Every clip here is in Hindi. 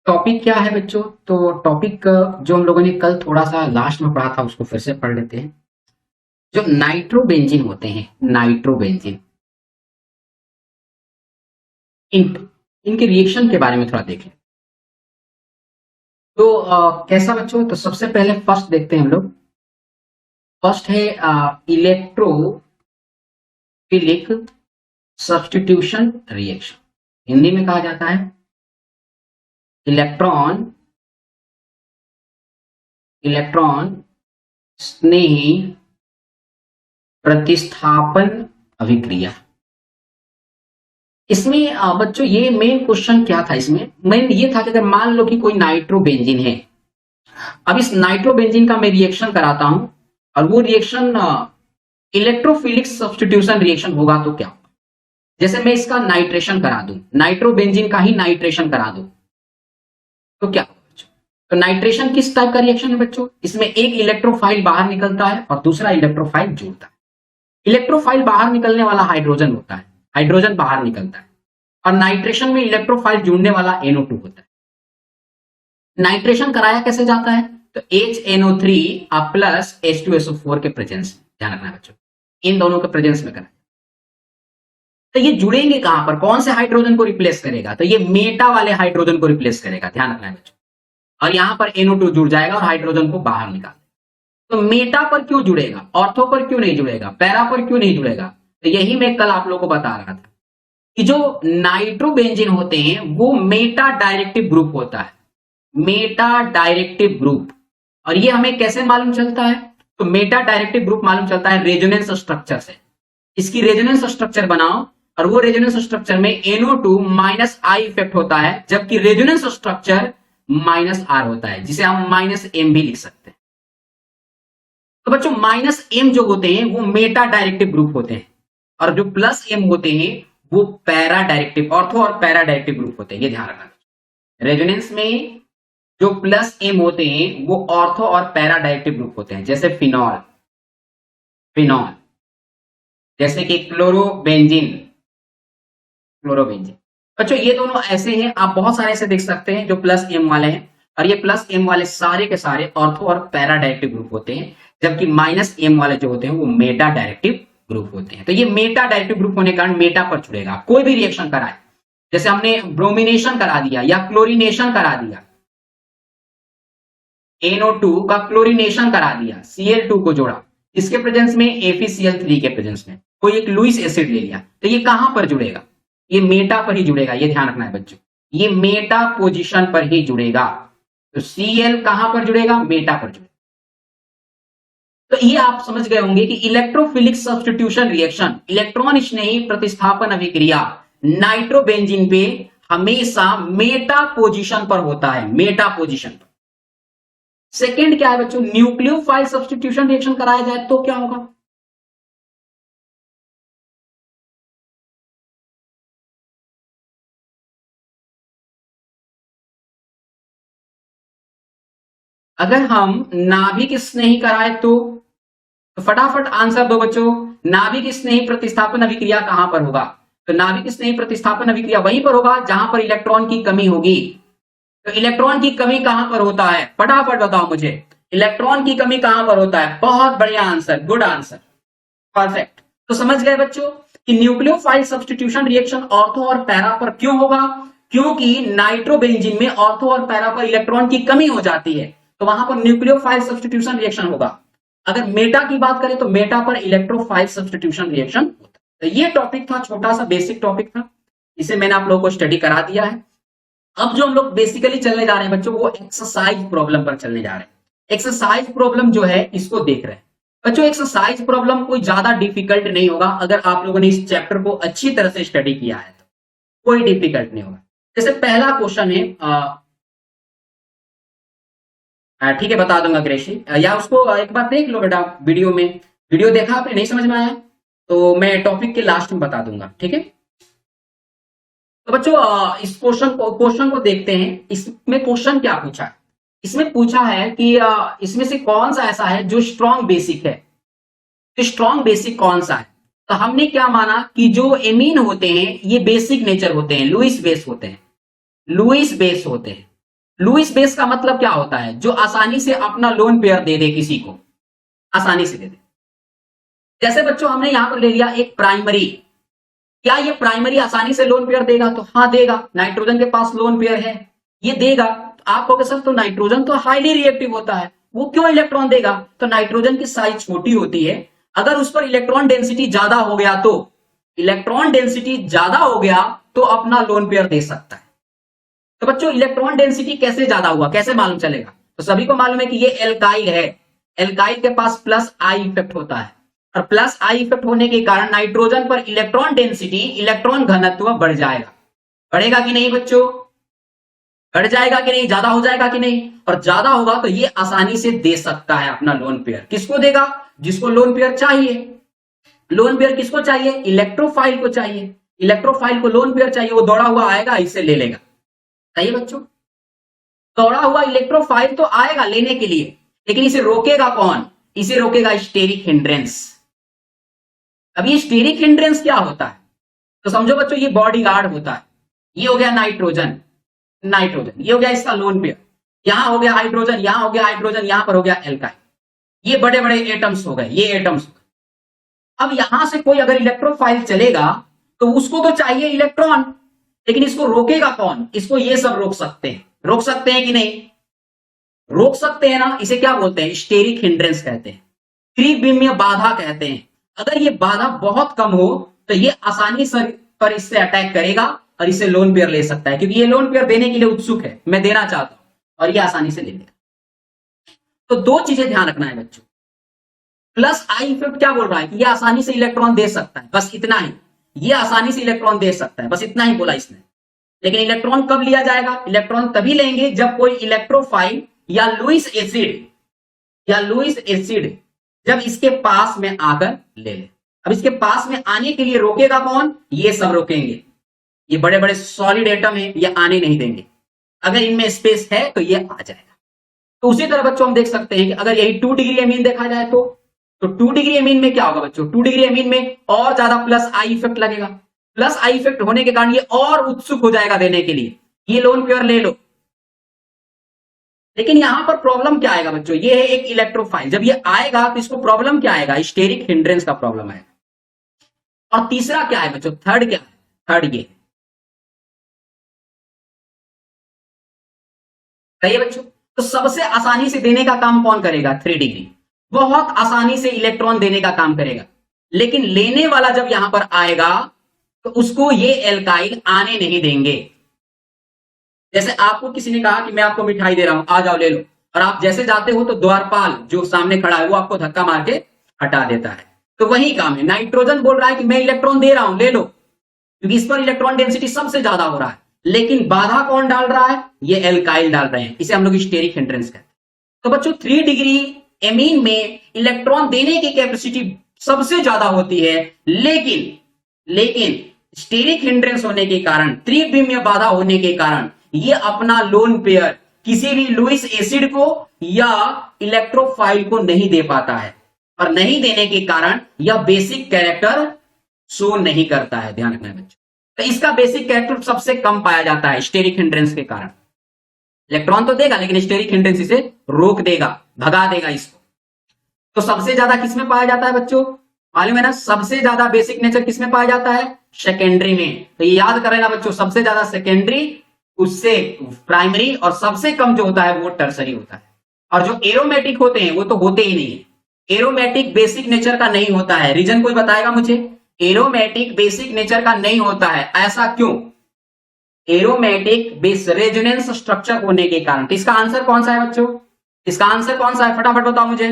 टॉपिक क्या है बच्चों? तो टॉपिक जो हम लोगों ने कल थोड़ा सा लास्ट में पढ़ा था उसको फिर से पढ़ लेते हैं। जो नाइट्रोबेंजीन होते हैं, नाइट्रोबेंजीन, इनके रिएक्शन के बारे में थोड़ा देख लें। तो कैसा बच्चों? तो सबसे पहले फर्स्ट देखते हैं हम लोग। फर्स्ट है इलेक्ट्रोफिलिक सब्स्टिट्यूशन रिएक्शन। हिंदी में कहा जाता है इलेक्ट्रॉन स्नेही प्रतिस्थापन अभिक्रिया। इसमें बच्चों ये मेन क्वेश्चन क्या था? इसमें मेन ये था कि अगर मान लो कि कोई नाइट्रोबेंजीन है, अब इस नाइट्रोबेंजीन का मैं रिएक्शन कराता हूं और वो रिएक्शन इलेक्ट्रोफिलिक सब्स्टिट्यूशन रिएक्शन होगा तो क्या? जैसे मैं इसका नाइट्रेशन करा दूं, नाइट्रोबेंजीन का ही नाइट्रेशन करा दूं तो क्या? तो नाइट्रेशन किस टाइप का रिएक्शन है बच्चों? इसमें एक इलेक्ट्रोफाइल बाहर निकलता है और दूसरा इलेक्ट्रोफाइल जुड़ता है। इलेक्ट्रोफाइल बाहर निकलने वाला हाइड्रोजन होता है, हाइड्रोजन बाहर निकलता है, और नाइट्रेशन में इलेक्ट्रोफाइल जुड़ने वाला NO2 होता है। नाइट्रेशन कराया कैसे जाता है? तो HNO3 प्लस H2SO4 के प्रेजेंस में, ध्यान रखना बच्चों, इन दोनों के प्रेजेंस में कराया। तो ये जुड़ेंगे कहां पर? कौन से हाइड्रोजन को रिप्लेस करेगा? तो ये मेटा वाले हाइड्रोजन को रिप्लेस करेगा, ध्यान रखना है बच्चों। और यहां पर NO2 जुड़ जाएगा और हाइड्रोजन को बाहर निकाल। तो मेटा पर क्यों जुड़ेगा, ऑर्थो पर क्यों नहीं जुड़ेगा, पैरा पर क्यों नहीं जुड़ेगा? तो यही मैं कल आप लोगों को बता रहा था कि जो नाइट्रोबेंजीन होते हैं वो मेटा डायरेक्टिव ग्रुप होता है, मेटा डायरेक्टिव ग्रुप। और ये हमें कैसे मालूम चलता है? तो मेटा डायरेक्टिव ग्रुप मालूम चलता है रेजोनेंस स्ट्रक्चर से। इसकी रेजोनेंस स्ट्रक्चर बनाओ और वो रेजोनेंस स्ट्रक्चर में NO2 माइनस I इफेक्ट होता है, जबकि रेजोनेंस स्ट्रक्चर माइनस R होता है, जिसे हम -M भी लिख सकते हैं। तो बच्चों -M जो होते हैं वो मेटा डायरेक्टिव ग्रुप होते हैं, और जो +M होते हैं वो पैरा डायरेक्टिव, ऑर्थो और पैरा डायरेक्टिव ग्रुप होते हैं। ये ध्यान रखना, रेजोनेंस में जो +M होते हैं वो ऑर्थो और पैरा डायरेक्टिव ग्रुप होते हैं, जैसे फिनॉल, जैसे कि क्लोरोबेंजीन। बच्चों ये दोनों ऐसे हैं, आप बहुत सारे ऐसे देख सकते हैं जो +M वाले हैं, और ये +M वाले सारे के सारे ऑर्थो और पैरा डायरेक्टिव ग्रुप होते हैं, जबकि -M वाले जो होते हैं वो मेटा डायरेक्टिव ग्रुप होते हैं। तो ये मेटा डायरेक्टिव ग्रुप होने के कारण मेटा पर जुड़ेगा। कोई भी रिएक्शन कराए, जैसे हमने ब्रोमिनेशन करा दिया या क्लोरीनेशन करा दिया, NO2 का क्लोरीनेशन करा दिया, Cl2 को जोड़ा, इसके प्रेजेंस में FeCl3 के प्रेजेंस में कोई एक लुईस एसिड ले लिया, तो ये कहां पर जुड़ेगा? ये मेटा पर ही जुड़ेगा। ये ध्यान रखना है बच्चों, ये मेटा पोजीशन पर ही जुड़ेगा। तो Cl कहां पर जुड़ेगा? मेटा पर जुड़ेगा। तो ये आप समझ गए होंगे कि इलेक्ट्रोफिलिक सब्स्टिट्यूशन रिएक्शन, इलेक्ट्रॉन स्नेही प्रतिस्थापन अभिक्रिया नाइट्रोबेंजीन पे हमेशा मेटा पोजीशन पर होता है, मेटा पोजीशन पर। सेकेंड क्या है बच्चों? न्यूक्लियोफाइल सब्स्टिट्यूशन रिएक्शन कराया जाए तो क्या होगा? अगर हम नाभिक स्नेही कराए तो फटाफट आंसर दो बच्चों। नाभिक स्नेही प्रतिस्थापन अभिक्रिया कहां पर होगा? तो नाभिक स्नेही प्रतिस्थापन अभिक्रिया वहीं पर होगा जहां पर इलेक्ट्रॉन की कमी होगी। तो इलेक्ट्रॉन की कमी कहां पर होता है? फटाफट बताओ मुझे, इलेक्ट्रॉन की कमी कहां पर होता है? बहुत बढ़िया आंसर, गुड आंसर, परफेक्ट। तो समझ गए बच्चों कि न्यूक्लियोफाइल सब्स्टिट्यूशन रिएक्शन ऑर्थो और पैरा पर क्यों होगा? क्योंकि नाइट्रोबेंजीन में ऑर्थो और पैरा पर इलेक्ट्रॉन की कमी हो जाती है, तो वहां पर न्यूक्लियोफाइल सब्स्टिट्यूशन रिएक्शन होगा। अगर मेटा की बात करें तो मेटा पर इलेक्ट्रोफाइल सब्स्टिट्यूशन रिएक्शन होता है। तो ये टॉपिक था, छोटा सा बेसिक टॉपिक था, इसे मैंने आप लोगों को स्टडी करा दिया है। अब जो हम लोग बेसिकली चलने जा रहे हैं बच्चों, वो एक्सरसाइज प्रॉब्लम पर चलने जा रहे हैं। एक्सरसाइज प्रॉब्लम जो है इसको देख रहे हैं बच्चों। एक्सरसाइज प्रॉब्लम कोई ज्यादा डिफिकल्ट नहीं होगा अगर आप लोगों ने इस चैप्टर को अच्छी तरह से स्टडी किया है, तो कोई डिफिकल्ट नहीं होगा। जैसे पहला क्वेश्चन है, ठीक है बता दूंगा ग्रेशी, या उसको एक बार देख लो बेटा वीडियो में। वीडियो देखा आपने, नहीं समझ में आया तो मैं टॉपिक के लास्ट में बता दूंगा, ठीक है। तो बच्चों इस क्वेश्चन को देखते हैं। इसमें क्वेश्चन क्या पूछा है? इसमें पूछा है कि इसमें से कौन सा ऐसा है जो स्ट्रॉन्ग बेसिक है? तो स्ट्रॉन्ग बेसिक कौन सा है? तो हमने क्या माना कि जो एमीन होते हैं ये बेसिक नेचर होते हैं, लुईस बेस होते हैं, लुईस बेस होते हैं। लुईस बेस का मतलब क्या होता है? जो आसानी से अपना लोन पेयर दे दे किसी को, आसानी से दे दे। जैसे बच्चों हमने यहां पर ले लिया एक प्राइमरी, क्या ये प्राइमरी आसानी से लोन पेयर देगा? तो हाँ देगा, नाइट्रोजन के पास लोन पेयर है, ये देगा। तो आप कहोगे सर तो नाइट्रोजन तो हाईली रिएक्टिव होता है, वो क्यों इलेक्ट्रॉन देगा? तो नाइट्रोजन की साइज छोटी होती है, अगर उस पर इलेक्ट्रॉन डेंसिटी ज्यादा हो गया तो, इलेक्ट्रॉन डेंसिटी ज्यादा हो गया तो अपना लोन पेयर दे सकता है। तो बच्चों इलेक्ट्रॉन डेंसिटी कैसे ज्यादा हुआ, कैसे मालूम चलेगा? तो सभी को मालूम है कि ये एल्काइल है, एल्काइल के पास प्लस आई इफेक्ट होता है, और प्लस आई इफेक्ट होने के कारण नाइट्रोजन पर इलेक्ट्रॉन डेंसिटी, इलेक्ट्रॉन घनत्व बढ़ जाएगा। बढ़ेगा कि नहीं बच्चों? बढ़ जाएगा कि नहीं? ज्यादा हो जाएगा कि नहीं? और ज्यादा होगा तो ये आसानी से दे सकता है अपना लोन पेयर। किसको देगा? जिसको लोन पेयर चाहिए। लोन पेयर किसको चाहिए? इलेक्ट्रोफाइल को चाहिए। इलेक्ट्रोफाइल को लोन पेयर चाहिए, वो दौड़ा हुआ आएगा, इसे ले लेगा। सही बच्चों, दौड़ा हुआ इलेक्ट्रोफाइल तो आएगा लेने के लिए, लेकिन इसे रोकेगा कौन? इसे रोकेगा स्टेरिक हिंड्रेंस। अब ये स्टेरिक हिंड्रेंस क्या होता है? तो समझो बच्चों ये बॉडी गार्ड होता है, ये हो गया नाइट्रोजन, नाइट्रोजन ये हो गया इसका लोन पेयर, यहां हो गया हाइड्रोजन, यहां हो गया हाइड्रोजन, यहां पर हो गया एल्काइल। ये बड़े बड़े एटम्स हो गए, ये एटम्स हो गए। अब यहां से कोई अगर इलेक्ट्रोफाइल चलेगा तो उसको तो चाहिए इलेक्ट्रॉन, लेकिन इसको रोकेगा कौन? इसको ये सब रोक सकते हैं। रोक सकते हैं कि नहीं? रोक सकते हैं ना, इसे क्या बोलते हैं? स्टेरिक हिंड्रेंस कहते हैं, त्रिविमीय बाधा कहते हैं। अगर ये बाधा बहुत कम हो तो ये आसानी से पर इससे अटैक करेगा और इसे लोन पेयर ले सकता है, क्योंकि ये लोन पेयर देने के लिए उत्सुक है, मैं देना चाहता हूं, और ये आसानी से ले लेगा। तो दो चीजें ध्यान रखना है बच्चों। प्लस आई इफेक्ट क्या बोल रहा है? कि ये आसानी से इलेक्ट्रॉन दे सकता है, बस इतना ही। ये आसानी से इलेक्ट्रॉन दे सकता है, बस इतना ही बोला इसने। लेकिन इलेक्ट्रॉन कब लिया जाएगा? इलेक्ट्रॉन तभी लेंगे जब कोई इलेक्ट्रोफाइल या लुईस एसिड, या लुईस एसिड जब इसके पास में आकर ले ले। अब इसके पास में आने के लिए रोकेगा कौन? ये सब रोकेंगे। ये बड़े बड़े सॉलिड एटम है, ये आने नहीं देंगे। अगर इनमें स्पेस है तो ये आ जाएगा। तो उसी तरह बच्चों हम देख सकते हैं कि अगर यही 2 डिग्री एमीन देखा जाए तो 2 डिग्री एमीन में क्या होगा बच्चों? 2 डिग्री एमीन में और ज्यादा प्लस आई इफेक्ट लगेगा। प्लस आई इफेक्ट होने के कारण ये और उत्सुक हो जाएगा देने के लिए, ये लोन पेयर ले लो। लेकिन यहां पर प्रॉब्लम क्या आएगा बच्चों? ये है एक इलेक्ट्रोफाइल, जब ये आएगा तो इसको प्रॉब्लम क्या आएगा? स्टेरिक हिंड्रेंस का प्रॉब्लम आएगा। और तीसरा क्या है बच्चों? थर्ड क्या है? थर्ड ये सही है बच्चों। तो सबसे आसानी से देने का काम कौन करेगा? 3 डिग्री बहुत आसानी से इलेक्ट्रॉन देने का काम करेगा। लेकिन लेने वाला जब यहां पर आएगा तो उसको ये एल्काइल आने नहीं देंगे। जैसे आपको किसी ने कहा कि मैं आपको मिठाई दे रहा हूं, आ जाओ ले लो, और आप जैसे जाते हो तो द्वारपाल जो सामने खड़ा है वो आपको धक्का मार के हटा देता है। तो वही काम है, नाइट्रोजन बोल रहा है कि मैं इलेक्ट्रॉन दे रहा हूं, ले लो, क्योंकि इस पर इलेक्ट्रॉन डेंसिटी सबसे ज्यादा हो रहा है। लेकिन बाधा कौन डाल रहा है? ये एल्काइल डाल रहे हैं, इसे हम लोग स्टेरिक हिंड्रेंस कहते हैं। तो बच्चों 3 डिग्री एमीन में इलेक्ट्रॉन देने की कैपेसिटी सबसे ज्यादा होती है, लेकिन स्टेरिक हिंड्रेंस होने के कारण, त्रिविमीय बाधा होने के कारण ये अपना लोन पेयर किसी भी लुईस एसिड को या इलेक्ट्रोफाइल को नहीं दे पाता है, और नहीं देने के कारण यह बेसिक कैरेक्टर शो नहीं करता है। ध्यान रखना बच्चों, तो इसका बेसिक कैरेक्टर सबसे कम पाया जाता है स्टेरिक हिंड्रेंस के कारण। इलेक्ट्रॉन तो देगा लेकिन स्टेरिक हिंड्रेंस इसे रोक देगा, भगा देगा इसको। तो सबसे ज्यादा किसमें पाया जाता है बच्चों? मालूम है ना, सबसे ज्यादा बेसिक नेचर किसमें पाया जाता है? सेकेंडरी में। तो ये याद कर लेना बच्चों, सबसे ज्यादा सेकेंडरी, उससे प्राइमरी, और सबसे कम जो होता है वो टर्सरी होता है। और जो एरोमेटिक होते हैं वो तो होते ही नहीं है। एरोमेटिक बेसिक नेचर का नहीं होता है। रीजन कोई बताएगा मुझे? एरोमेटिक बेसिक नेचर का नहीं होता है, ऐसा क्यों? एरोमेटिक बेस रेजोनेंस स्ट्रक्चर होने के कारण। तो इसका आंसर कौन सा है बच्चों? इसका आंसर कौन सा है? फटाफट बताओ मुझे,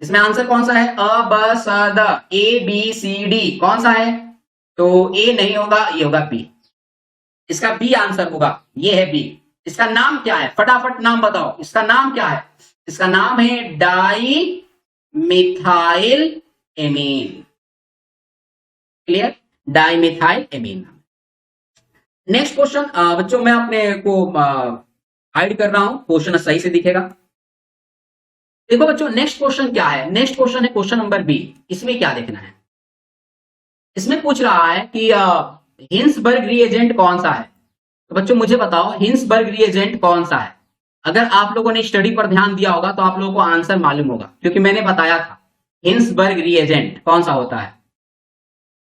इसमें आंसर कौन सा है? अ ब स द, ए बी सी डी, कौन सा है? तो ए नहीं होगा, ये होगा बी। इसका बी आंसर होगा, ये है बी। इसका नाम क्या है? फटाफट नाम बताओ, इसका नाम क्या है? इसका नाम है di methyl amine. Clear? Di methyl amine. Next question बच्चों, मैं अपने को हाइड कर रहा हूं, क्वेश्चन सही से दिखेगा। देखो बच्चों नेक्स्ट क्वेश्चन क्या है? नेक्स्ट क्वेश्चन है क्वेश्चन नंबर बी। इसमें क्या देखना है? इसमें पूछ रहा है कि हिंसबर्ग रिएजेंट कौन सा है। तो बच्चों मुझे बताओ हिंसबर्ग रिएजेंट कौन सा है? अगर आप लोगों ने स्टडी पर ध्यान दिया होगा तो आप लोगों को आंसर मालूम होगा, क्योंकि मैंने बताया था हिंसबर्ग रिएजेंट कौन सा होता है,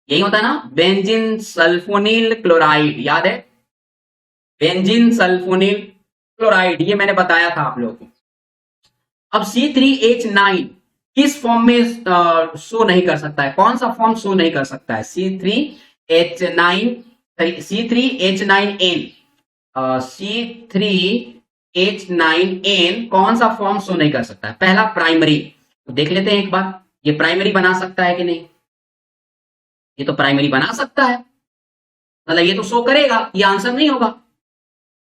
यही होता है ना, बेंजीन सल्फोनिल क्लोराइड, याद है, बेंजीन सल्फोनिल क्लोराइड, ये मैंने बताया था आप लोगों को। अब C3H9 किस फॉर्म में शो नहीं कर सकता है, कौन सा फॉर्म शो नहीं कर सकता है, C3H9N, C3H9N कौन सा फॉर्म शो नहीं कर सकता है? पहला प्राइमरी, तो देख लेते हैं एक बार, ये प्राइमरी बना सकता है कि नहीं, ये तो प्राइमरी बना सकता है, मतलब ये तो शो करेगा, ये आंसर नहीं होगा।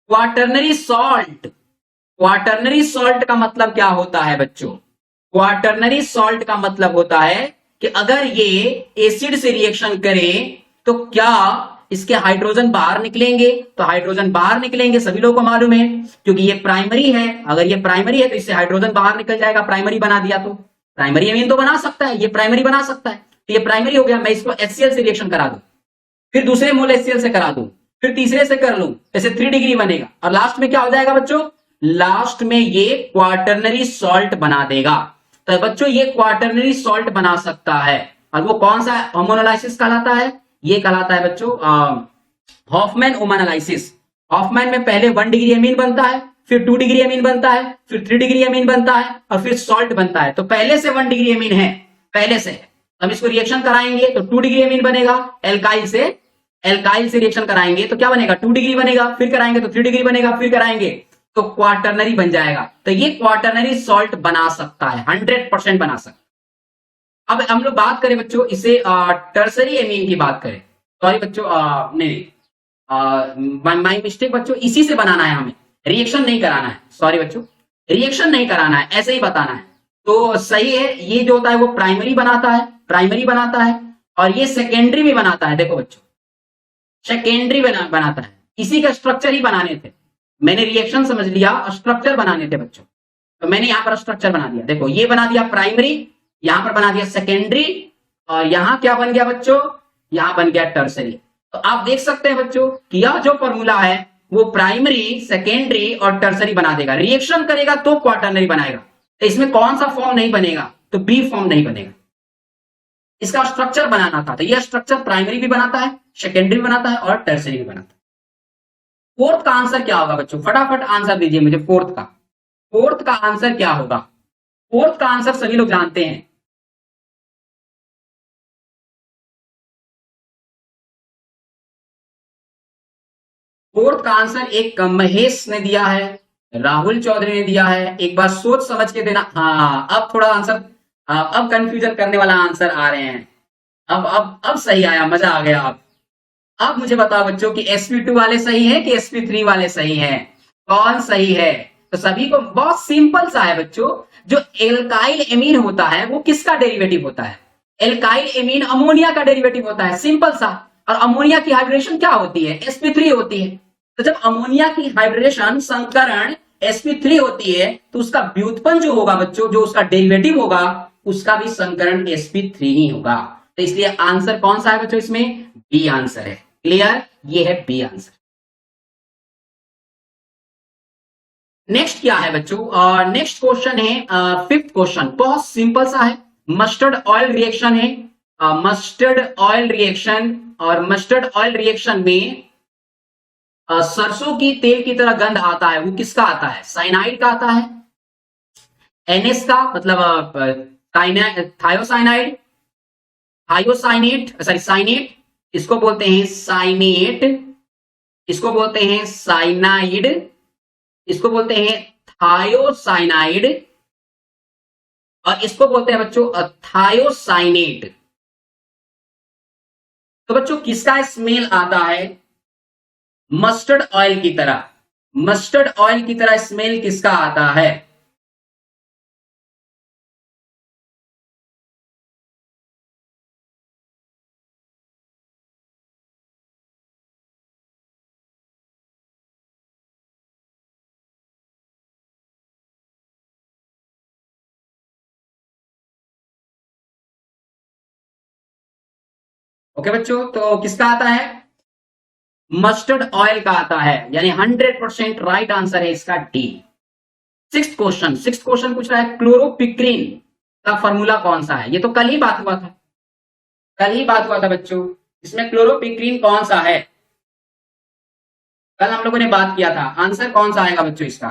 क्वाटरनरी सॉल्ट, क्वाटरनरी सॉल्ट का मतलब क्या होता है बच्चों, क्वाटरनरी सॉल्ट का मतलब होता है कि अगर ये एसिड से रिएक्शन करे तो क्या इसके हाइड्रोजन बाहर निकलेंगे, तो हाइड्रोजन बाहर निकलेंगे, सभी लोगों को मालूम है, क्योंकि ये प्राइमरी है, अगर ये प्राइमरी है तो इससे हाइड्रोजन बाहर निकल जाएगा, प्राइमरी बना दिया तो प्राइमरी अमीन तो बना सकता है, ये प्राइमरी बना सकता है, तो ये प्राइमरी हो गया। मैं इसको HCl से रिएक्शन करा दूं, फिर दूसरे मोल HCl से करा दूं, फिर तीसरे से कर लूं, ऐसे 3 डिग्री बनेगा, और लास्ट में क्या हो जाएगा बच्चों, लास्ट में ये क्वाटरनरी सॉल्ट बना देगा। तो बच्चों ये क्वाटरनरी सॉल्ट बना सकता है, और वो कौन सा होमोनोलाइसिस कहलाता है, ये कहलाता है बच्चों हॉफमैन होमोनोलाइसिस। हॉफमैन में पहले 1 डिग्री अमीन बनता है, फिर 2 डिग्री अमीन बनता है, फिर 3 डिग्री अमीन बनता है, और फिर सॉल्ट बनता है। तो पहले से 1 डिग्री अमीन है, पहले से, हम इसको रिएक्शन कराएंगे तो 2 डिग्री अमीन बनेगा, एल्काइल से रिएक्शन कराएंगे तो क्या बनेगा, 2 डिग्री बनेगा, फिर कराएंगे तो 3 डिग्री बनेगा, फिर कराएंगे तो क्वाटरनरी बन जाएगा। तो ये क्वाटरनरी सॉल्ट बना सकता है, 100% बना सकता है। अब हम लोग बात करें बच्चों इसे टर्सरी एमीन की बात करें, सॉरी बच्चों, नहीं, माई मिस्टेक बच्चों, इसी से बनाना है हमें, रिएक्शन नहीं कराना है, सॉरी बच्चों, रिएक्शन नहीं कराना है, ऐसे ही बताना है, तो सही है। ये जो होता है वो प्राइमरी बनाता है, प्राइमरी बनाता है, और ये सेकेंडरी भी बनाता है, देखो बच्चों, सेकेंडरी बनाता है, इसी का स्ट्रक्चर ही बनाने थे, मैंने रिएक्शन समझ लिया, स्ट्रक्चर बनाने थे बच्चों, तो मैंने यहां पर स्ट्रक्चर बना दिया, देखो ये बना दिया प्राइमरी, यहां पर बना दिया सेकेंडरी, और यहां क्या बन गया बच्चों, यहां बन गया टर्सरी। तो आप देख सकते हैं बच्चों कि यह जो फॉर्मूला है वो प्राइमरी, सेकेंडरी और टर्सरी बना देगा, रिएक्शन करेगा तो क्वाटरनरी बनाएगा। तो इसमें कौन सा फॉर्म नहीं बनेगा, तो बी फॉर्म नहीं बनेगा, इसका स्ट्रक्चर बनाना था, तो यह स्ट्रक्चर प्राइमरी भी बनाता है, सेकेंडरी भी बनाता है और टर्सरी भी बनाता है। फोर्थ का आंसर क्या होगा बच्चों, फटाफट आंसर दीजिए मुझे, फोर्थ का आंसर क्या होगा, फोर्थ का आंसर सभी लोग जानते हैं, फोर्थ का आंसर एक महेश ने दिया है, राहुल चौधरी ने दिया है, एक बार सोच समझ के देना। हाँ अब थोड़ा आंसर, अब कंफ्यूजन करने वाला आंसर आ रहे हैं, अब सही आया, मजा आ गया। अब मुझे बताओ बच्चों कि sp2 वाले सही है कि sp3 वाले सही है, कौन सही है? तो सभी को बहुत सिंपल सा है बच्चों, जो एल्काइल एमीन होता है वो किसका डेरिवेटिव होता है, एल्काइल एमीन अमोनिया का डेरिवेटिव होता है, सिंपल सा। और अमोनिया की हाइड्रेशन क्या होती है, sp3 होती है। तो जब अमोनिया की हाइड्रेशन संकरण sp3 होती है तो उसका व्युत्पन्न जो होगा बच्चों, जो उसका डेरिवेटिव होगा उसका भी संकरण sp3 ही होगा। तो इसलिए आंसर कौन सा है बच्चों, इसमें बी आंसर है, क्लियर, ये है बी आंसर। नेक्स्ट क्या है बच्चों, नेक्स्ट क्वेश्चन है, फिफ्थ क्वेश्चन, बहुत सिंपल सा है, मस्टर्ड ऑयल रिएक्शन है, मस्टर्ड ऑयल रिएक्शन, और मस्टर्ड ऑयल रिएक्शन में सरसों की तेल की तरह गंध आता है, वो किसका आता है, साइनाइड का आता है, NS का, मतलब थायोसाइनाइड, थायोसाइनेट, सॉरी साइनेट, इसको बोलते हैं साइनेट, इसको बोलते हैं साइनाइड, इसको बोलते हैं थायोसाइनाइड, और इसको बोलते हैं बच्चों थायोसाइनेट। तो बच्चों किसका स्मेल आता है, मस्टर्ड ऑयल की तरह, मस्टर्ड ऑयल की तरह स्मेल किसका आता है? ओके बच्चों, तो किसका आता है, मस्टर्ड ऑयल का आता है, यानी 100% राइट आंसर है इसका डी। सिक्स्थ क्वेश्चन पूछ रहा है क्लोरोपिक्रीन का फॉर्मूला कौन सा है। ये तो कल ही बात हुआ था, कल ही बात हुआ था बच्चों। इसमें क्लोरोपिक्रीन कौन सा है, कल हम लोगों ने बात किया था। आंसर कौन सा आएगा बच्चों इसका,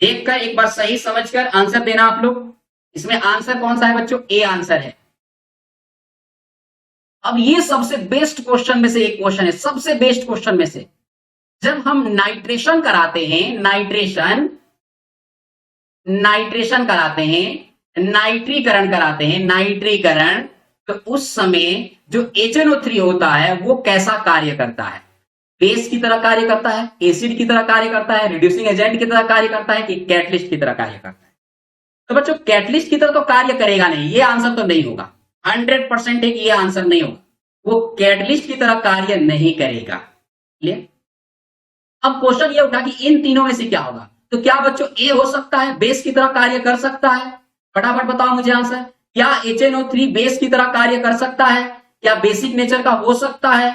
देखकर एक बार सही समझकर आंसर देना आप लोग। इसमें आंसर कौन सा है बच्चों, ए आंसर है। अब ये सबसे बेस्ट क्वेश्चन में से एक क्वेश्चन है, सबसे बेस्ट क्वेश्चन में से। जब हम नाइट्रेशन कराते हैं, नाइट्रेशन कराते हैं, नाइट्रीकरण कराते हैं, नाइट्रीकरण, तो उस समय जो HNO3 होता है वो कैसा कार्य करता है, बेस की तरह कार्य करता है, एसिड की तरह कार्य करता है, रिड्यूसिंग एजेंट की तरह कार्य करता है, कि कैटलिस्ट की तरह कार्य करता है। तो बच्चों कैटलिस्ट की तरह तो कार्य करेगा नहीं, ये आंसर तो नहीं होगा, 100% एक ये आंसर नहीं होगा, वो कैटलिस्ट की तरह कार्य नहीं करेगा। क्लियर। अब क्वेश्चन ये उठा कि इन तीनों में से क्या होगा, तो क्या बच्चों ए हो सकता है, बेस की तरह कार्य कर सकता है। फटाफट बताओ मुझे आंसर, क्या HNO3 बेस की तरह कार्य कर सकता है, क्या बेसिक नेचर का हो सकता है।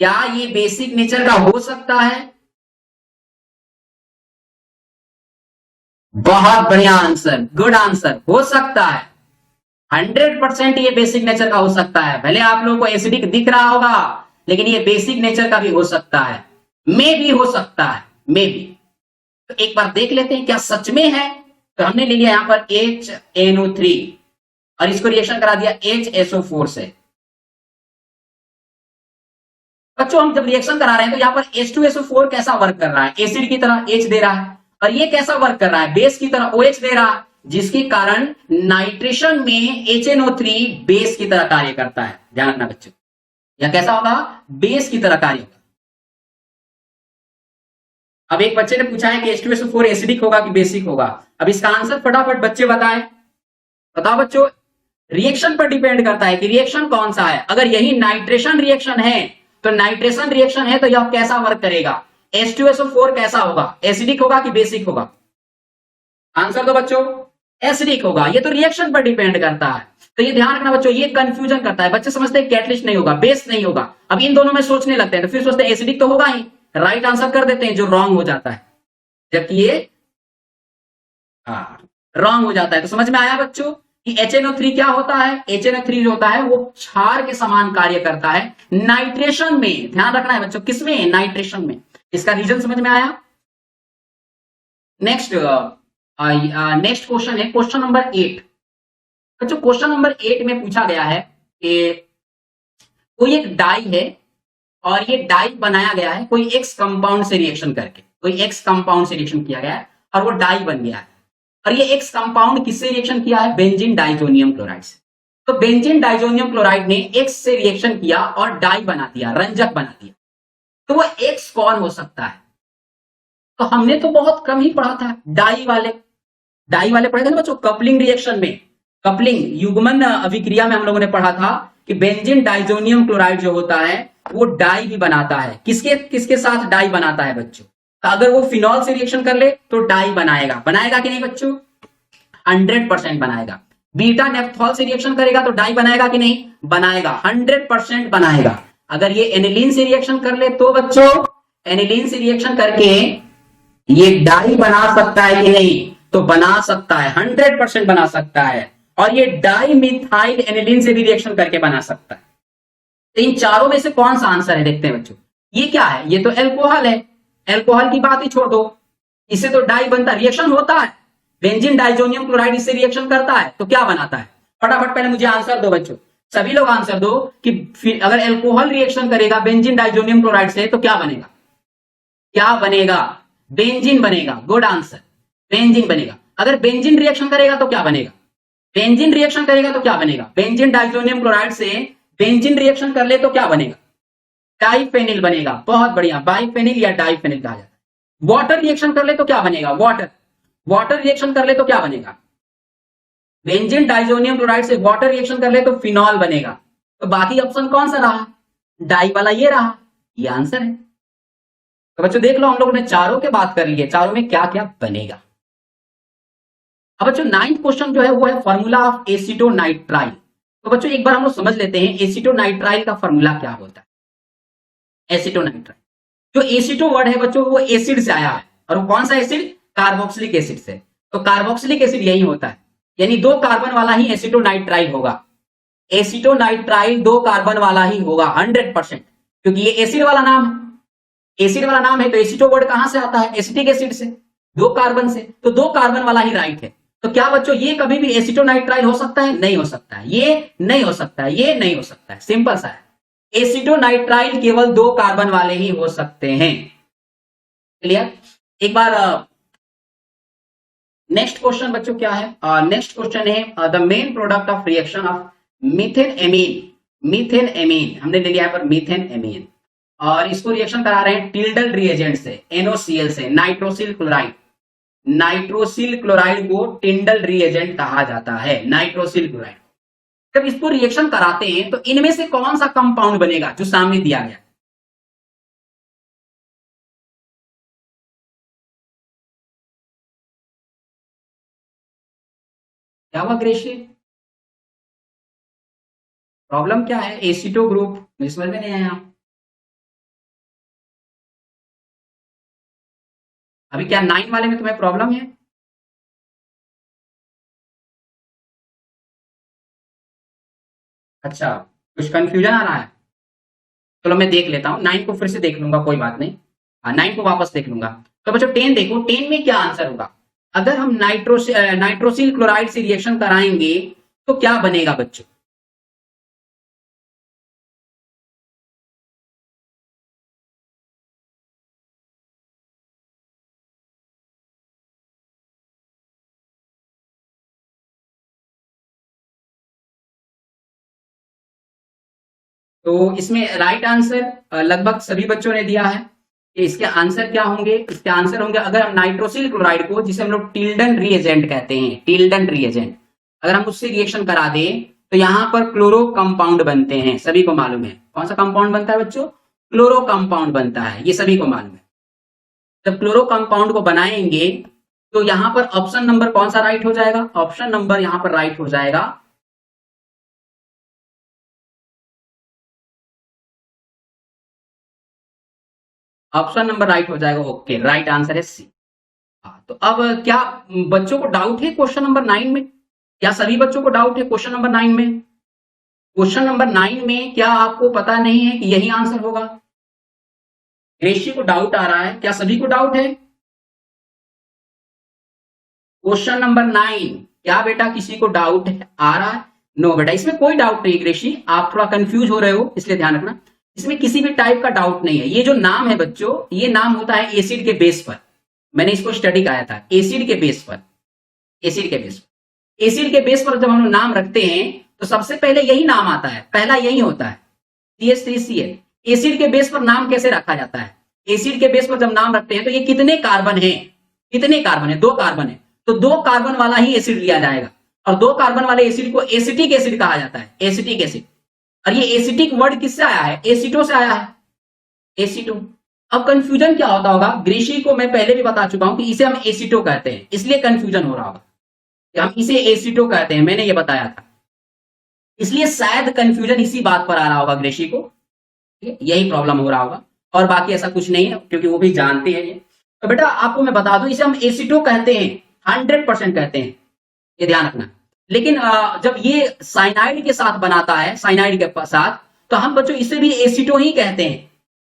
क्या ये बेसिक नेचर का हो सकता है। बहुत बढ़िया आंसर, गुड आंसर, हो सकता है। 100% ये बेसिक नेचर का हो सकता है। भले आप लोगों को एसिडिक दिख रहा होगा, लेकिन ये बेसिक नेचर का भी हो सकता है, मे भी हो सकता है, मे भी। तो एक बार देख लेते हैं क्या सच में है। तो हमने ले लिया यहां पर HNO3 और इसको रिएक्शन करा दिया HSO4 से। बच्चों हम जब रिएक्शन करा रहे हैं तो यहां पर H2SO4 कैसा वर्क कर रहा है, एसिड की तरह H दे रहा है, और ये कैसा वर्क कर रहा है, बेस की तरह OH दे रहा है, जिसके कारण नाइट्रेशन में HNO3 बेस की तरह कार्य करता है। ध्यान रखना बच्चों, या कैसा होगा, बेस की तरह कार्य होगा। अब एक बच्चे ने पूछा है कि H2SO4 एसिडिक होगा कि बेसिक होगा। अब इसका आंसर फटाफट बच्चे बताएं। बताओ बच्चों, रिएक्शन पर डिपेंड करता है कि रिएक्शन कौन सा है। अगर यही नाइट्रेशन रिएक्शन है, तो नाइट्रेशन रिएक्शन है तो यह कैसा वर्क करेगा, H2SO4 कैसा होगा, एसिडिक होगा कि बेसिक होगा। आंसर दो बच्चों, एसिडिक होगा। ये तो रिएक्शन पर डिपेंड करता है। तो ये ध्यान रखना बच्चों, ये कंफ्यूजन करता है। बच्चे समझते हैं कैटलिस्ट नहीं होगा, बेस नहीं होगा, अब इन दोनों में सोचने लगते हैं, तो फिर सोचते हैं एसिडिक तो होगा ही, राइट आंसर कर देते हैं, जो रॉन्ग हो जाता है। जबकि ये रॉन्ग हो जाता है। तो समझ में आया बच्चों कि HNO3 क्या होता है। HNO3 जो होता है वो क्षार के समान कार्य करता है नाइट्रेशन में। ध्यान रखना है बच्चों, किसमें, नाइट्रेशन में। इसका रीजन समझ में आया। नेक्स्ट नेक्स्ट क्वेश्चन है क्वेश्चन नंबर 8। बच्चों क्वेश्चन नंबर 8 में पूछा गया है कि कोई एक डाई है और ये डाई बनाया गया है कोई एक्स कंपाउंड से रिएक्शन करके, कोई एक्स कंपाउंड से रिएक्शन किया गया है और वो डाई बन गया है। और ये एक्स कंपाउंड किससे रिएक्शन किया है, बेंजीन डाइजोनियम क्लोराइड से। तो बेंजीन डाइजोनियम क्लोराइड ने एक्स से रिएक्शन किया और डाई बना दिया, रंजक बना दिया। तो वो एक्स कौन हो सकता है। तो हमने तो बहुत कम ही पढ़ा था, डाई वाले पढ़े थे ना बच्चों, कपलिंग रिएक्शन में, कपलिंग युग्मन अभिक्रिया में हम लोगों ने पढ़ा था कि बेंजीन डाइजोनियम क्लोराइड जो होता है वो डाई भी बनाता है। किसके किसके साथ डाई बनाता है बच्चों, तो अगर वो फिनॉल से रिएक्शन कर ले तो डाई बनाएगा, बनाएगा कि नहीं बच्चों, 100% बनाएगा। बीटा नेफ्थॉल से रिएक्शन करेगा तो डाई बनाएगा कि नहीं, बनाएगा, 100% बनाएगा। अगर ये एनिलीन से रिएक्शन कर ले तो बच्चों, एनिलीन से रिएक्शन करके ये डाई बना सकता है कि नहीं, तो बना सकता है, 100% बना सकता है। और ये डाई मिथाइल एनिलीन से भी रिएक्शन करके बना सकता है। तो इन चारों में से कौन सा आंसर है, देखते हैं बच्चों। ये क्या है, ये तो एल्कोहल है, एल्कोहल की बात ही छोड़ दो, इससे तो डाई बनता, रिएक्शन होता है, बेंजीन डाइजोनियम क्लोराइड इससे रिएक्शन करता है, तो क्या बनाता है। फटाफट पहले मुझे आंसर दो बच्चों, सभी लोग आंसर दो कि अगर एल्कोहल रिएक्शन करेगा बेंजीन डाइजोनियम क्लोराइड से तो क्या बनेगा, क्या बनेगा, बेंजीन बनेगा। गुड आंसर, बेंजीन बनेगा। अगर बेंजीन रिएक्शन करेगा तो क्या बनेगा, बेंजीन रिएक्शन करेगा तो क्या बनेगा, बेंजीन डाइजोनियम क्लोराइड से बेंजीन रिएक्शन कर ले तो क्या बनेगा, डाइफेनिल बनेगा। बहुत बढ़िया, बाइफेनिल या डाइफेनिल कहा जाता है। वाटर रिएक्शन कर ले तो क्या बनेगा, वाटर रिएक्शन कर ले तो क्या बनेगा, बेंजीन डाइजोनियम क्लोराइड से वाटर रिएक्शन कर ले तो फिनॉल बनेगा। तो बाकी ऑप्शन कौन सा रहा, डाई वाला ये रहा, ये आंसर है। तो बच्चों देख लो, हम लोगों ने चारों के बात कर ली है, चारों में क्या क्या बनेगा। अब बच्चों नाइन्थ क्वेश्चन जो है वो है फॉर्मूला ऑफ एसिटोनाइट्राइल। तो बच्चों एक बार हम लोग समझ लेते हैं एसिटोनाइट्राइल का फॉर्मूला क्या होता है। एसिटोनाइट्राइल, जो एसिटो वर्ड है बच्चों वो एसिड से आया है, और वो कौन सा एसिड, कार्बोक्सिलिक एसिड से। तो कार्बोक्सिलिक एसिड यही होता है, यानी 2 कार्बन वाला ही एसिटोनाइट्राइल होगा। एसिटोनाइट्राइल 2 कार्बन वाला ही होगा 100%, क्योंकि ये एसिड वाला नाम है। एसिड वाला नाम है तो एसिटो वर्ड कहां से आता है, एसिटिक एसिड से, 2 कार्बन से, तो 2 कार्बन वाला ही राइट है। तो क्या बच्चों ये कभी भी एसिटोनाइट्राइल हो सकता है, नहीं हो सकता है, ये नहीं हो सकता है, ये नहीं हो सकता है, सिंपल सा है। एसिटोनाइट्राइल केवल 2 कार्बन वाले ही हो सकते हैं। क्लियर। एक बार नेक्स्ट क्वेश्चन बच्चों क्या है, नेक्स्ट क्वेश्चन है the main product of reaction of methane amine. Methane amine हमने ले लिया है पर मीथेन एमीन, और इसको रिएक्शन करा रहे हैं टिल्डल रिएजेंट से, NOCl से, नाइट्रोसिल क्लोराइड। नाइट्रोसिल क्लोराइड को टिंडल रिएजेंट कहा जाता है, नाइट्रोसिल क्लोराइड। जब इसको रिएक्शन कराते हैं तो इनमें से कौन सा कंपाउंड बनेगा जो सामने दिया गया। क्या हुआ ग्रेशी, प्रॉब्लम क्या है, एसिटो ग्रुप, मुझे समझ में नहीं आया। अभी क्या 9 वाले में तुम्हें प्रॉब्लम है। अच्छा, कुछ कंफ्यूजन आ रहा है। चलो मैं देख लेता हूँ, 9 को फिर से देख लूंगा, कोई बात नहीं। 9 को वापस देख लूंगा। तो बच्चों 10 देखो, 10 में क्या आंसर होगा। अगर हम नाइट्रोसिल क्लोराइड से रिएक्शन कराएंगे तो क्या बनेगा बच्चों। तो इसमें राइट आंसर लगभग सभी बच्चों ने दिया है कि इसके आंसर क्या होंगे। इसके आंसर होंगे, अगर हम नाइट्रोसिल क्लोराइड को, जिसे हम लोग टिल्डन रिएजेंट कहते हैं, टिल्डन रिएजेंट, अगर हम उससे रिएक्शन करा दें तो यहां पर क्लोरो कंपाउंड बनते हैं, सभी को मालूम है। कौन सा कंपाउंड बनता है बच्चों, क्लोरो कंपाउंड बनता है, ये सभी को मालूम है। जब क्लोरो कंपाउंड को बनाएंगे तो यहां पर ऑप्शन नंबर कौन सा राइट हो जाएगा, ऑप्शन नंबर यहां पर राइट हो जाएगा, ऑप्शन नंबर राइट हो जाएगा। ओके, राइट आंसर है सी। हाँ, तो अब क्या बच्चों को डाउट है क्वेश्चन नंबर 9 में, क्या सभी बच्चों को डाउट है क्वेश्चन नंबर 9 में। क्वेश्चन नंबर 9 में क्या आपको पता नहीं है कि यही आंसर होगा। ऋषि को डाउट आ रहा है, क्या सभी को डाउट है। क्वेश्चन नंबर 9, क्या बेटा किसी को डाउट आ रहा है। नो बेटा, इसमें कोई डाउट नहीं ऋषि, आप थोड़ा कंफ्यूज हो रहे हो इसलिए ध्यान रखना, इसमें किसी भी टाइप का डाउट नहीं है। ये जो नाम है बच्चों, ये नाम होता है एसिड के बेस पर, मैंने इसको स्टडी कराया था, एसिड के बेस पर, एसिड के बेस पर, एसिड के बेस पर जब हम लोग नाम रखते हैं तो सबसे पहले यही नाम आता है, पहला यही होता है CH3Cl। एसिड के बेस पर नाम कैसे रखा जाता है, एसिड के बेस पर जब नाम रखते हैं तो ये कितने कार्बन है, कितने कार्बन है, 2 कार्बन है, तो 2 कार्बन वाला ही एसिड लिया जाएगा, और 2 कार्बन वाले एसिड को एसिटिक एसिड कहा जाता है, एसिटिक एसिड। और ये एसिटिक वर्ड किससे आया है, एसिटो से आया है, एसिटो। अब कंफ्यूजन क्या होता होगा, ग्रीशी को मैं पहले भी बता चुका हूं कि इसे हम एसिटो कहते हैं, इसलिए कंफ्यूजन हो रहा होगा कि हम इसे एसिटो कहते हैं, मैंने ये बताया था, इसलिए शायद कंफ्यूजन इसी बात पर आ रहा होगा ग्रेशी को, यही प्रॉब्लम हो रहा होगा, और बाकी ऐसा कुछ नहीं है, क्योंकि वो भी जानते हैं ये। तो बेटा आपको मैं बता दूं, इसे हम एसिटो कहते हैं, 100% कहते हैं, ये ध्यान रखना। लेकिन जब ये साइनाइड के साथ बनाता है, साइनाइड के साथ, तो हम बच्चों इसे भी एसिटो ही कहते हैं,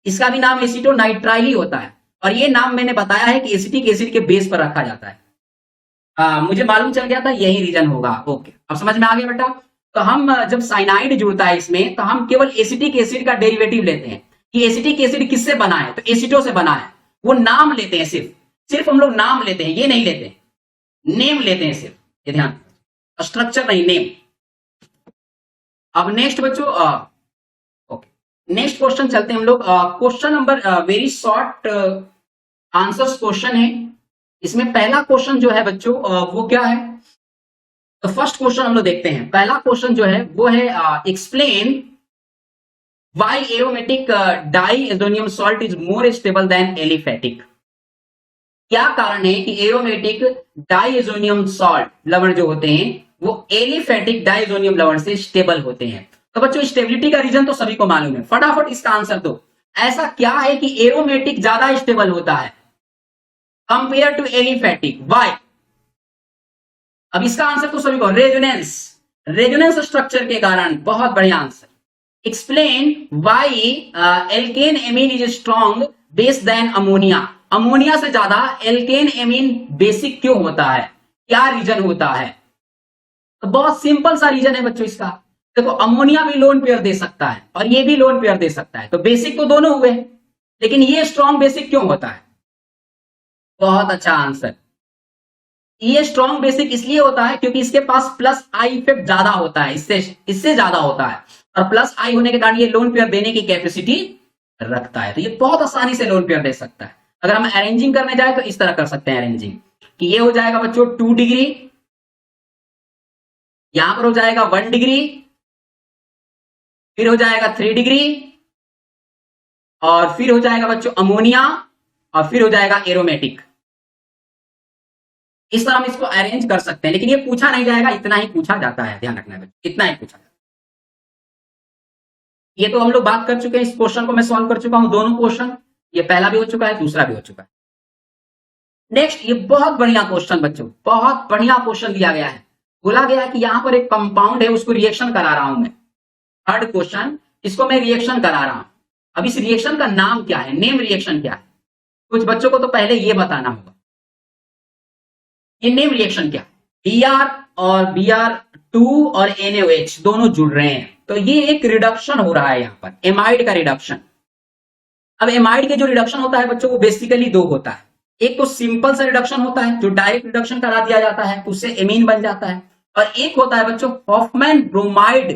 इसका भी नाम एसिटो नाइट्राइल ही होता है, और ये नाम मैंने बताया है कि एसिटिक एसिड के बेस पर रखा जाता है। मुझे मालूम चल गया था यही रीजन होगा। ओके, अब समझ में आ गया बेटा। तो हम जब साइनाइड जुड़ता है इसमें, तो हम केवल एसिटिक एसिड का डेरिवेटिव लेते हैं कि एसिटिक एसिड किससे बना है, तो एसिटो से बना है, वो नाम लेते हैं, सिर्फ सिर्फ हम लोग नाम लेते हैं, ये नहीं लेते, नेम लेते हैं सिर्फ, ये ध्यान, स्ट्रक्चर नहीं, नेम। अब नेक्स्ट बच्चों, ओके नेक्स्ट क्वेश्चन चलते हैं हम लोग। Question number very short answers question है। इसमें पहला क्वेश्चन जो है बच्चों वो क्या है, तो फर्स्ट क्वेश्चन हम लोग देखते हैं। पहला क्वेश्चन जो है वो है explain why aromatic diazonium salt is more stable than aliphatic. क्या कारण है कि एरोमेटिक डाइएजोनियम सॉल्ट लवण जो होते हैं वो एलिफेटिक डाइएजोनियम लवण से स्टेबल होते हैं? तो बच्चों स्टेबिलिटी का रीजन तो सभी को मालूम है, फटाफट इसका आंसर दो। ऐसा क्या है कि एरोमेटिक ज्यादा स्टेबल होता है कंपेयर टू एलिफेटिक? वाई? अब इसका आंसर तो सभी को, रेजोनेंस, रेजोनेंस स्ट्रक्चर के कारण। बहुत बढ़िया answer. Explain why alkane amine is strong base than ammonia. Ammonia से ज्यादा एल्केन एमीन बेसिक क्यों होता है? क्या रीजन होता है? तो बहुत सिंपल सा रीजन है बच्चों इसका। देखो अमोनिया भी लोन पेयर दे सकता है और ये भी लोन पेयर दे सकता है, तो बेसिक तो दोनों हुए, लेकिन ये स्ट्रॉन्ग बेसिक क्यों होता है? बहुत अच्छा आंसर। ये स्ट्रॉन्ग बेसिक इसलिए होता है क्योंकि इसके पास प्लस आई इफेक्ट ज्यादा होता है, इससे ज्यादा होता है, और प्लस आई होने के कारण ये लोन पेयर देने की कैपेसिटी रखता है। तो ये बहुत आसानी से लोन पेयर दे सकता है। अगर हम अरेंजिंग करने जाए तो इस तरह कर सकते हैं अरेंजिंग, कि ये हो जाएगा बच्चों 2 डिग्री, यहां पर हो जाएगा 1 डिग्री, फिर हो जाएगा 3 डिग्री, और फिर हो जाएगा बच्चों अमोनिया, और फिर हो जाएगा एरोमेटिक। इस तरह हम इसको अरेंज कर सकते हैं, लेकिन ये पूछा नहीं जाएगा, इतना ही पूछा जाता है, ध्यान रखना है, इतना ही पूछा जाता है। ये तो हम लोग बात कर चुके हैं, इस क्वेश्चन को मैं सॉल्व कर चुका हूं, दोनों क्वेश्चन, ये पहला भी हो चुका है, दूसरा भी हो चुका है। नेक्स्ट, ये बहुत बढ़िया क्वेश्चन बच्चों, बहुत बढ़िया क्वेश्चन दिया गया है। बोला गया कि यहां पर एक कंपाउंड है, उसको रिएक्शन करा रहा हूं मैं। थर्ड क्वेश्चन, इसको मैं रिएक्शन करा रहा हूं। अब इस रिएक्शन का नाम क्या है, नेम रिएक्शन क्या है? कुछ बच्चों को तो पहले ये बताना होगा, ये नेम रिएक्शन क्या है? Br और Br2 और NaOH दोनों जुड़ रहे हैं, तो ये एक रिडक्शन हो रहा है यहां पर, एमाइड का रिडक्शन। अब एमाइड के जो रिडक्शन होता है बच्चों, वो बेसिकली दो होता है। एक तो सिंपल सा रिडक्शन होता है, जो डायरेक्ट रिडक्शन करा दिया जाता है, उससे एमीन बन जाता है, और एक होता है बच्चों हॉफमैन ब्रोमाइड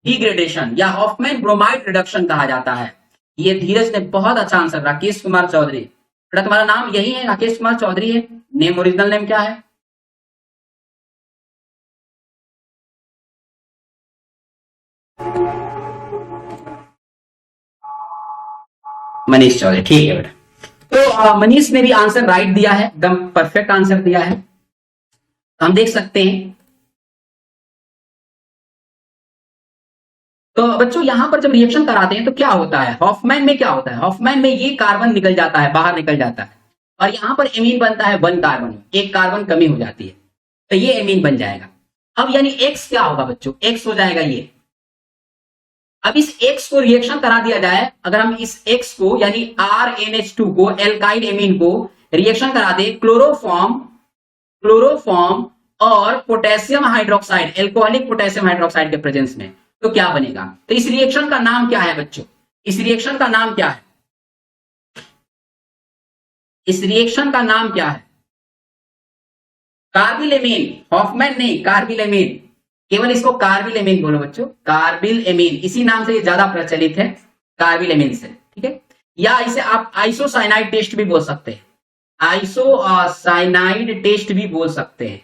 डिग्रेडेशन, या हॉफमैन ब्रोमाइड रिडक्शन कहा जाता है। ये धीरज ने बहुत अच्छा आंसर, राकेश कुमार चौधरी। बेटा तुम्हारा नाम यही है, राकेश कुमार चौधरी है? नेम, ओरिजिनल नेम क्या है? मनीष चौधरी, ठीक है बेटा। तो मनीष ने भी आंसर राइट दिया है, एकदम परफेक्ट आंसर दिया है। हम देख सकते हैं, तो बच्चों यहां पर जब रिएक्शन कराते हैं तो क्या होता है, हॉफमैन में क्या होता है, हॉफमैन में ये कार्बन निकल जाता है, बाहर निकल जाता है, और यहां पर एमीन बनता है 1 कार्बन, एक कार्बन कमी हो जाती है, तो ये एमीन बन जाएगा। अब यानी एक्स क्या होगा बच्चों, एक्स हो जाएगा ये। अब इस एक्स को रिएक्शन करा दिया जाए, अगर हम इस एक्स को यानी RNH2 को, एल्काइल एमीन को रिएक्शन करा दे क्लोरोफॉर्म और potassium hydroxide, alcoholic potassium hydroxide के प्रेजेंस में, तो क्या बनेगा? तो इस रिएक्शन का नाम क्या है बच्चों, इस रिएक्शन का नाम क्या है? इस रिएक्शन का नाम क्या है? कार्बिल एमीन, हॉफमैन नहीं, कार्बिल एमीन, केवल इसको कार्बिल एमीन बोलो बच्चों, कार्बिल एमीन, इसी नाम से ये ज्यादा प्रचलित है, कार्बिल एमीन से, ठीक है। या इसे आप आइसोसाइनाइड टेस्ट भी बोल सकते हैं, आइसोसाइनाइड टेस्ट भी बोल सकते हैं,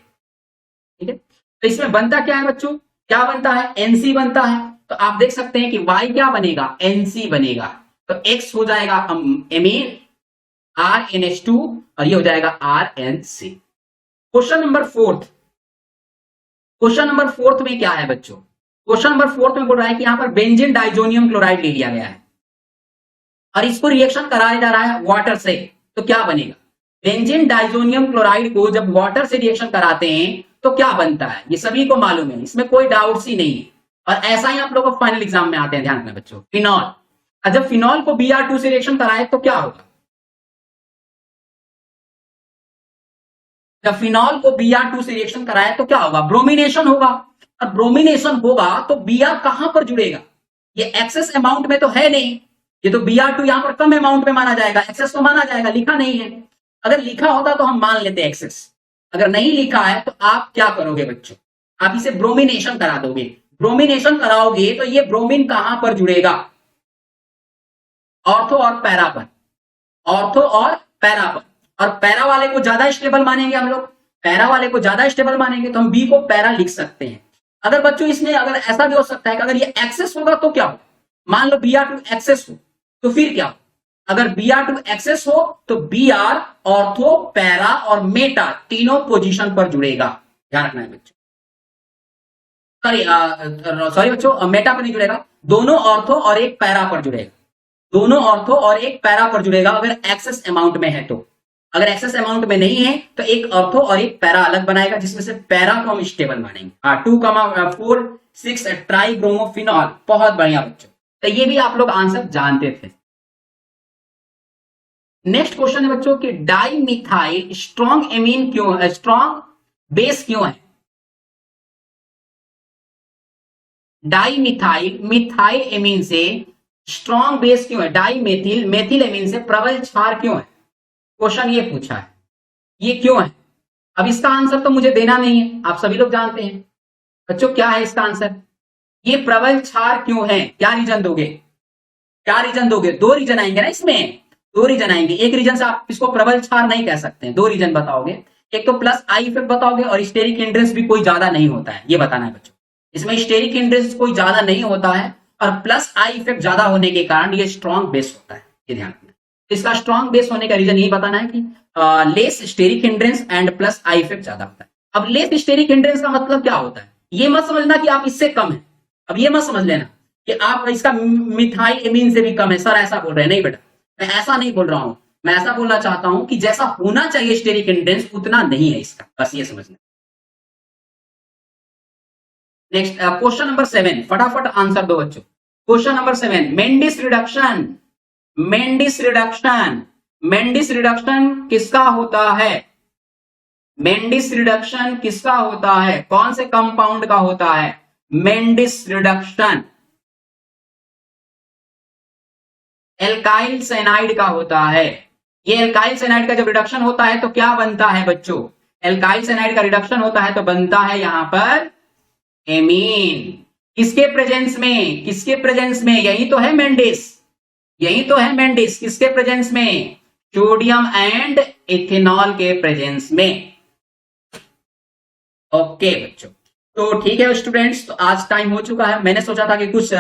ठीक है। तो इसमें बनता क्या है बच्चों, क्या बनता है? एनसी बनता है। तो आप देख सकते हैं कि वाई क्या बनेगा, एनसी बनेगा। तो एक्स हो जाएगा एमीन RNH2 और ये हो जाएगा RNC। Question number 4, question number 4 में क्या है बच्चों, क्वेश्चन नंबर 4 में बोल रहा है कि यहां पर बेंजीन डाइजोनियम क्लोराइड ले लिया गया है और इसको रिएक्शन कराया जा रहा है वाटर से, तो क्या बनेगा? बेंजीन डाइजोनियम क्लोराइड को जब वाटर से रिएक्शन कराते हैं तो क्या बनता है, ये सभी को मालूम है, इसमें कोई डाउट ही नहीं है, और ऐसा ही आप लोग को फाइनल एग्जाम में आते हैं, ध्यान रखना बच्चों। फिनॉल, और जब फिनॉल को Br2 से रिएक्शन कराए तो क्या होगा? जब फिनॉल को Br2 से रिएक्शन कराए तो क्या होगा? ब्रोमिनेशन होगा, और ब्रोमिनेशन होगा तो Br कहां पर जुड़ेगा? ये एक्सेस अमाउंट में तो है नहीं, ये तो Br2 यहां पर कम अमाउंट में माना जाएगा, एक्सेस तो माना जाएगा, लिखा नहीं है। अगर लिखा होता तो हम मान लेते एक्सेस, अगर नहीं लिखा है तो आप क्या करोगे बच्चों, आप इसे ब्रोमिनेशन करा दोगे। ब्रोमिनेशन कराओगे तो ये ब्रोमीन कहां पर जुड़ेगा? ऑर्थो और पैरा पर, ऑर्थो और पैरा पर, और पैरा वाले को ज्यादा स्टेबल मानेंगे हम लोग, पैरा वाले को ज्यादा स्टेबल मानेंगे, तो हम बी को पैरा लिख सकते हैं। अगर बच्चों इसमें अगर ऐसा भी हो सकता है कि अगर ये एक्सेस होगा तो क्या हो, मान लो Br2 एक्सेस हो तो फिर क्या हो, अगर Br2 एक्सेस हो तो Br ऑर्थो, पैरा और मेटा तीनों पोजीशन पर जुड़ेगा, ध्यान रखना है बच्चों। सॉरी बच्चों, मेटा पर नहीं जुड़ेगा, दोनों ऑर्थो और एक पैरा पर जुड़ेगा, दोनों ऑर्थो और एक पैरा पर जुड़ेगा अगर एक्सेस अमाउंट में है तो। अगर एक्सेस अमाउंट में नहीं है तो एक ऑर्थो और एक पैरा अलग बनाएगा, जिसमें से पैरा को हम स्टेबल मानेंगे। 2,4,6 ट्राइब्रोमोफिनॉल, बहुत बढ़िया बच्चों, तो ये भी आप लोग आंसर जानते थे। नेक्स्ट क्वेश्चन है बच्चों कि डाइमिथाइल स्ट्रॉन्ग एमीन क्यों है, स्ट्रॉन्ग बेस क्यों है? डाइमिथाइल मिथाइल एमीन से स्ट्रॉन्ग बेस क्यों है? डाइमेथिल मेथिल एमीन से प्रबल क्षार क्यों है? क्वेश्चन ये पूछा है, ये क्यों है? अब इसका आंसर तो मुझे देना नहीं है, आप सभी लोग जानते हैं बच्चों। क्या है इसका आंसर? ये प्रबल क्षार क्यों है? क्या रीजन दोगे? क्या रीजन दोगे? दो रीजन आएंगे ना इसमें, दो रीजन आएंगे। एक रीजन से आप इसको प्रबल क्षार नहीं कह सकते हैं, दो रीजन बताओगे। एक तो प्लस आई इफेक्ट बताओगे और स्टेरिक हिंड्रेंस भी कोई ज्यादा नहीं होता है, ये बताना है बच्चों। इसमें स्टेरिक हिंड्रेंस कोई ज्यादा नहीं होता है और प्लस आई इफेक्ट ज्यादा होने के कारण ये स्ट्रॉन्ग बेस होता है, ये ध्यान रखना। इसका स्ट्रॉन्ग बेस होने का रीजन यही बताना है कि less steric hindrance and plus I effect ज्यादा होता है। अब लेस स्टेरिक हिंड्रेंस का मतलब क्या होता है? ये मत समझना कि आप इससे कम है, अब ये मत समझ लेना कि आप इसका मिथाइल एमीन से भी कम है, सर ऐसा बोल रहे हैं। नहीं बेटा, मैं ऐसा नहीं बोल रहा हूं, मैं ऐसा बोलना चाहता हूं कि जैसा होना चाहिए स्टेरिक हिंड्रेंस उतना नहीं है इसका, बस ये समझना। नेक्स्ट क्वेश्चन नंबर 7, फटाफट आंसर दो बच्चों। Question number 7, Mendis reduction, Mendis reduction, Mendis reduction किसका होता है? मेंडिस रिडक्शन किसका होता है? कौन से कंपाउंड का होता है मेंडिस रिडक्शन? एल्काइल साइनाइड का होता है। ये एल्काइल साइनाइड का जब रिडक्शन होता है तो क्या बनता है बच्चों? एल्काइल साइनाइड का रिडक्शन होता है तो बनता है यहां पर एमीन। किसके प्रेजेंस में? किसके प्रेजेंस में? यही तो है मेंडिस, यही तो है मेंडिस। किसके प्रेजेंस में? सोडियम एंड इथेनॉल के प्रेजेंस में। ओके बच्चों, तो ठीक है स्टूडेंट्स, तो आज टाइम हो चुका है। मैंने सोचा था कि कुछ